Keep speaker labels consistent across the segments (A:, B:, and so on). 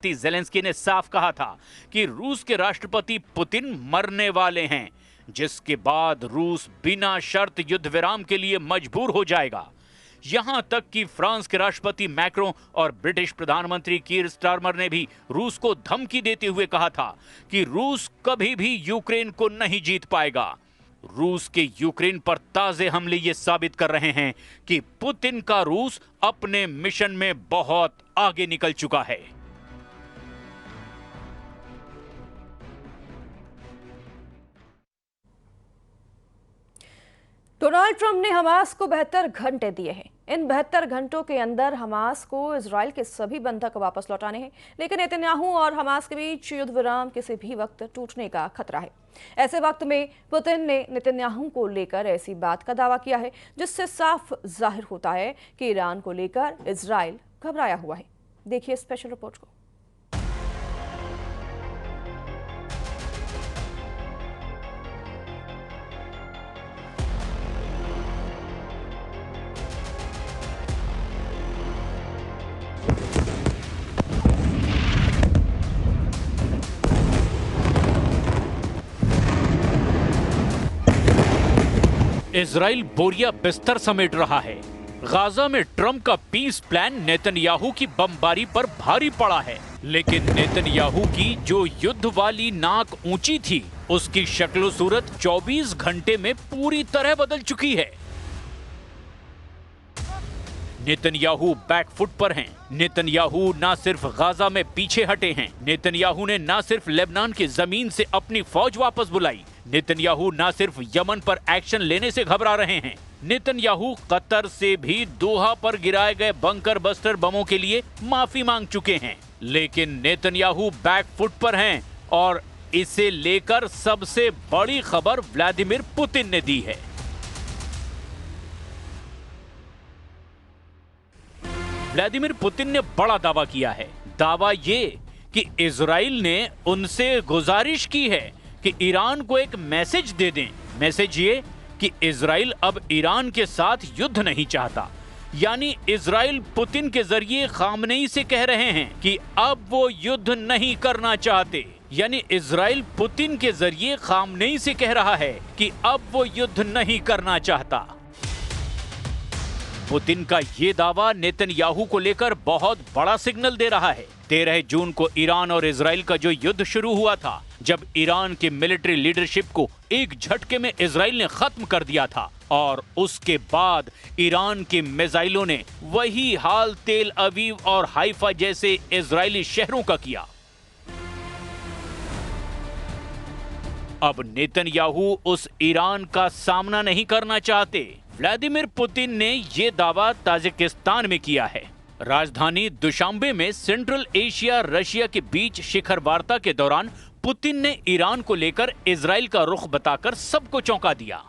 A: Zelensky ने साफ कहा था कि रूस के राष्ट्रपति पुतिन मरने वाले हैं, जिसके बाद रूस बिना शर्त युद्ध विराम के लिए मजबूर हो जाएगा। यहां तक कि फ्रांस के राष्ट्रपति मैक्रों और ब्रिटिश प्रधानमंत्री कीर स्टारमर ने भी रूस को धमकी देते हुए कहा था कि रूस कभी भी यूक्रेन को नहीं जीत पाएगा। रूस के यूक्रेन पर ताजे हमले ये साबित कर रहे हैं कि पुतिन का रूस अपने मिशन में बहुत आगे निकल चुका है।
B: डोनाल्ड ट्रंप ने हमास को 72 घंटे दिए हैं। इन 72 घंटों के अंदर हमास को इजराइल के सभी बंधक वापस लौटाने हैं, लेकिन नेतन्याहू और हमास के बीच युद्ध विराम किसी भी वक्त टूटने का खतरा है। ऐसे वक्त में पुतिन ने नेतन्याहू को लेकर ऐसी बात का दावा किया है जिससे साफ जाहिर होता है कि ईरान को लेकर इजराइल घबराया हुआ है। देखिए स्पेशल रिपोर्ट को।
A: इजराइल बोरिया बिस्तर समेट रहा है। गाजा में ट्रंप का पीस प्लान नेतन्याहू की बमबारी पर भारी पड़ा है, लेकिन नेतन्याहू की जो युद्ध वाली नाक ऊंची थी, उसकी शक्ल सूरत 24 घंटे में पूरी तरह बदल चुकी है। नेतन्याहू बैकफुट पर हैं। नेतन्याहू ना सिर्फ गाजा में पीछे हटे हैं, नेतन्याहू ने ना सिर्फ लेबनान की जमीन से अपनी फौज वापस बुलाई, नेतन्याहू ना सिर्फ यमन पर एक्शन लेने से घबरा रहे हैं, नेतन्याहू कतर से भी दोहा पर गिराए गए बंकर बस्टर बमों के लिए माफी मांग चुके हैं। लेकिन नेतन्याहू बैकफुट पर हैं और इसे लेकर सबसे बड़ी खबर व्लादिमीर पुतिन ने दी है। व्लादिमीर पुतिन ने बड़ा दावा किया है। दावा ये कि इजराइल ने उनसे गुजारिश की है कि ईरान को एक मैसेज दे दें। मैसेज ये कि इजराइल अब ईरान के साथ युद्ध नहीं चाहता। यानी इजराइल पुतिन के जरिए खामनेई से कह रहे हैं कि अब वो युद्ध नहीं करना चाहते। यानी इजराइल पुतिन के जरिए खामनेई से कह रहा है कि अब वो युद्ध नहीं करना चाहता। पुतिन का ये दावा नेतन्याहू को लेकर बहुत बड़ा सिग्नल दे रहा है। 13 जून को ईरान और इजराइल का जो युद्ध शुरू हुआ था, जब ईरान की मिलिट्री लीडरशिप को एक झटके में इजराइल ने खत्म कर दिया था, और उसके बाद ईरान के मिसाइलों ने वही हाल तेल अवीव और हाइफा जैसे इजरायली शहरों का किया। अब नेतन्याहू उस ईरान का सामना नहीं करना चाहते। व्लादिमीर पुतिन ने यह दावा ताजिकिस्तान में किया है। राजधानी दुशांबे में सेंट्रल एशिया रशिया के बीच शिखर वार्ता के दौरान पुतिन ने ईरान को लेकर इजराइल का रुख बताकर सबको चौंका दिया।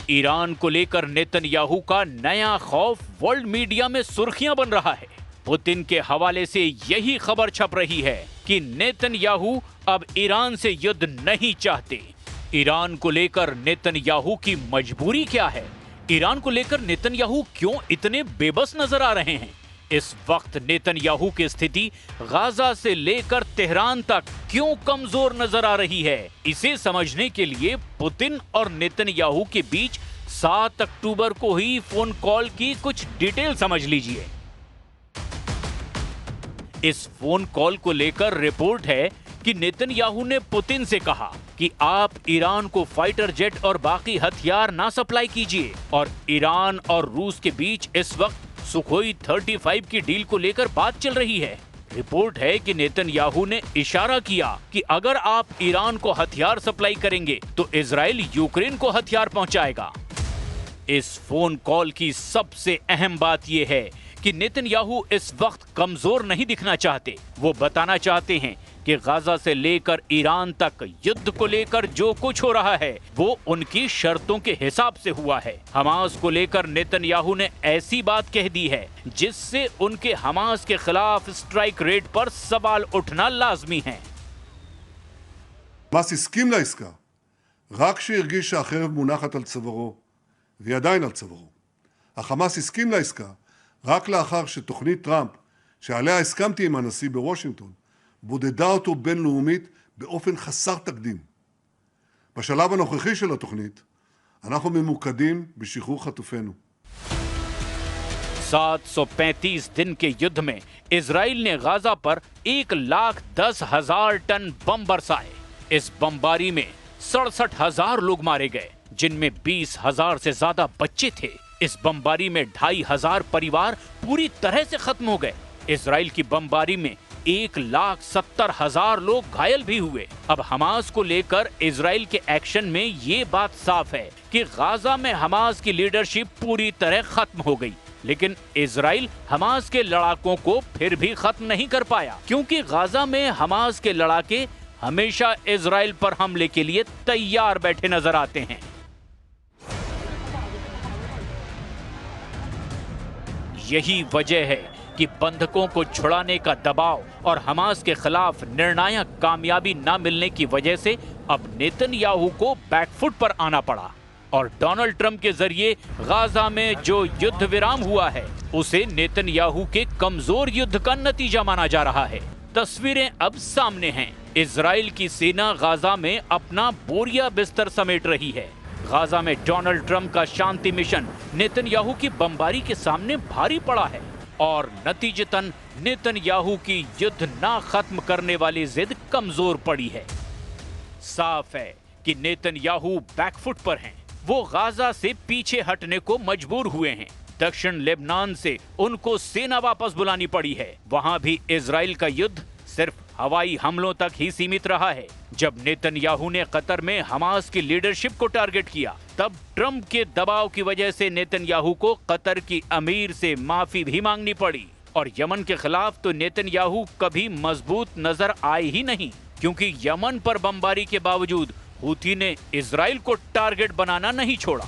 A: ईरान को लेकर नेतन्याहू का नया खौफ वर्ल्ड मीडिया में सुर्खियां बन रहा है। पुतिन के हवाले से यही खबर छप रही है कि नेतन्याहू अब ईरान से युद्ध नहीं चाहते। ईरान को लेकर नेतन्याहू की मजबूरी क्या है? ईरान को लेकर नेतन्याहू क्यों इतने बेबस नजर आ रहे हैं? इस वक्त नेतन्याहू की स्थिति गाजा से लेकर तेहरान तक क्यों कमजोर नजर आ रही है? इसे समझने के लिए पुतिन और नेतन्याहू के बीच 7 अक्टूबर को ही फोन कॉल की कुछ डिटेल समझ लीजिए। इस फोन कॉल को लेकर रिपोर्ट है कि नेतन्याहू ने पुतिन से कहा कि आप ईरान को फाइटर जेट और बाकी हथियार ना सप्लाई कीजिए, और ईरान और रूस के बीच इस वक्त सुखोई 35 की डील को लेकर बात चल रही है। रिपोर्ट है कि नेतन्याहू ने इशारा किया कि अगर आप ईरान को हथियार सप्लाई करेंगे तो इजराइल यूक्रेन को हथियार पहुंचाएगा। इस फोन कॉल की सबसे अहम बात यह है कि नेतन्याहू इस वक्त कमजोर नहीं दिखना चाहते। वो बताना चाहते हैं कि गाजा से लेकर ईरान तक युद्ध को लेकर जो कुछ हो रहा है वो उनकी शर्तों के हिसाब से हुआ है। हमास को लेकर नेतन्याहू ने ऐसी बात कह दी है जिससे उनके हमास के खिलाफ स्ट्राइक रेट पर सवाल उठना लाजमी है।
C: חמאס הסכים לעסקה רק כשהרגיש שהחרב מונחת על צווארו, והיא עדיין על צווארו. החמאס הסכים לעסקה רק לאחר שתוכנית טראמפ שעליה הסכמתי עם הנשיא בוושינגטון, בודדה אותו בינלאומית באופן חסר תקדים. בשלב הנוכחי של התוכנית, אנחנו ממוקדים בשחרור חטופינו.
A: 735 दिन के युद्ध में इजराइल ने गाजा पर 1,10,000 टन बम बरसाए। इस बमबारी में 67,000 लोग मारे गए, जिनमें 20,000 से ज्यादा बच्चे थे। इस बमबारी में 2,500 परिवार पूरी तरह से खत्म हो गए। इजराइल की बमबारी में 1,70,000 लोग घायल भी हुए। अब हमास को लेकर इजराइल के एक्शन में ये बात साफ है कि गाजा में हमास की लीडरशिप पूरी तरह खत्म हो गई। लेकिन इजराइल हमास के लड़ाकों को फिर भी खत्म नहीं कर पाया, क्योंकि गाजा में हमास के लड़ाके हमेशा इजराइल पर हमले के लिए तैयार बैठे नजर आते हैं। यही वजह है कि बंधकों को छुड़ाने का दबाव और हमास के खिलाफ निर्णायक कामयाबी न मिलने की वजह से अब नेतन्याहू को बैकफुट पर आना पड़ा और डोनाल्ड ट्रंप के जरिए गाजा में जो युद्ध विराम हुआ है उसे नेतन्याहू के कमजोर युद्ध का नतीजा माना जा रहा है। तस्वीरें अब सामने हैं। इजराइल की सेना गाजा में अपना बोरिया बिस्तर समेट रही है। गाजा में डोनाल्ड ट्रंप का शांति मिशन नेतन्याहू की बमबारी के सामने भारी पड़ा है और नतीजतन नेतन्याहू की युद्ध ना खत्म करने वाली जिद कमजोर पड़ी है। साफ है कि नेतन्याहू बैकफुट पर हैं। वो गाजा से पीछे हटने को मजबूर हुए हैं। दक्षिण लेबनान से उनको सेना वापस बुलानी पड़ी है। वहां भी इजराइल का युद्ध सिर्फ हवाई हमलों तक ही सीमित रहा है। जब नेतन्याहू ने कतर में हमास की लीडरशिप को टारगेट किया, तब ट्रंप के दबाव की वजह से नेतन्याहू को कतर की अमीर से माफी भी मांगनी पड़ी। और यमन के खिलाफ तो नेतन्याहू कभी मजबूत नजर आए ही नहीं, क्योंकि यमन पर बमबारी के बावजूद हूथी ने इजराइल को टारगेट बनाना नहीं छोड़ा।